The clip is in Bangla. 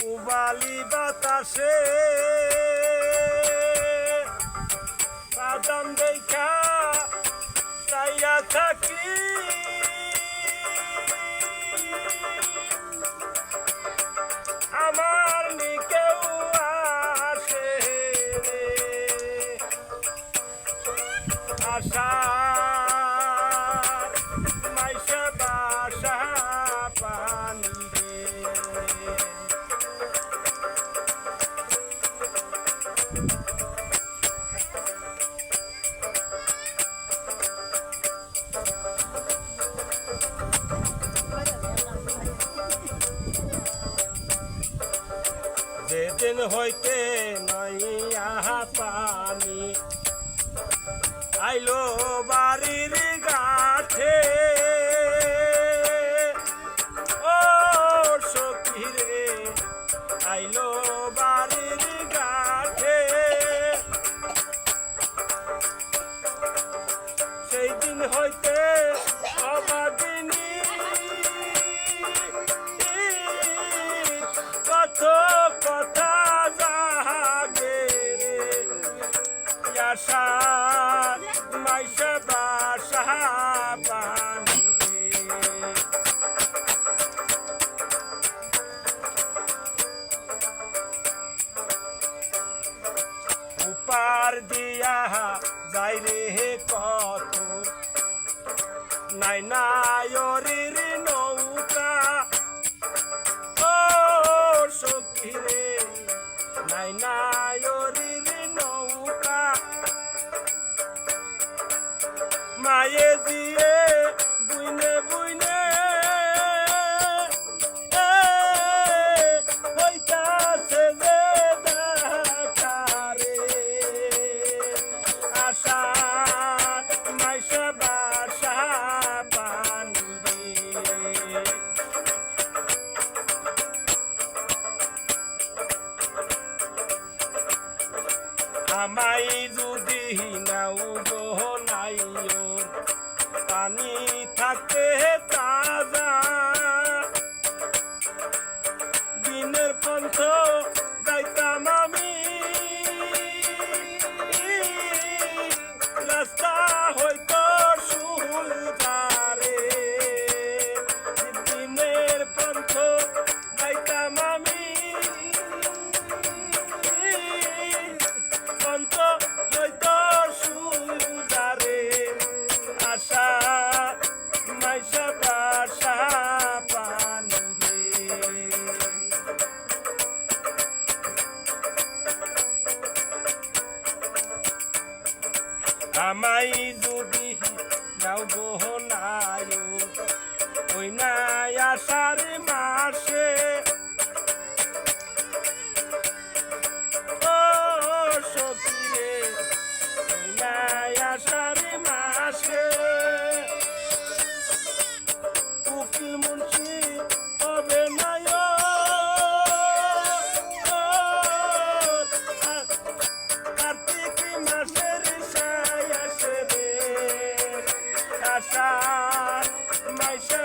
উবালি বাতাসে বাদাম দেখা চাইয়া থাকি আমার নিকেও আসে রে আশার মাইশা বাসা পানি রে যেদিন হইতে নইয়া পানি আইলো বাড়ির গাছে ও সখী রে আইলো বাড়ির গাছে সেই দিন হইতে অবাদিনী কত কথা জাগে রে আশা মাইশা বাসা পানি উপার দিয়া যাই রে কত নাই নায়রির নৌকা ও সখী রে নাই নায়রির নৌকা মায়ে দিয়ে বুইনে বুইনে হইতাছে যে দেখা রে আশা মাইশা বাসা পানি রে আমাই যদি নাও গো নাইও পানি থাকে তাজা দিনের পন্থ যাইতাম আমি রাস্তা হয়তো সুলজারে দিনের পন্থ যাইতাম আমি পন্থ হয়তো সুলজারে আশা মাইশা বাসা পানি রে আমাই যদি নাও গো নায়ো ওই নাই আষাঢ় মাসে ও সখী রে ওই নাই আষাঢ় মাসে উকিল মুন্সি হবে নাই কার্তিক মাসের সায় আসে রে আষাঢ় মাইশা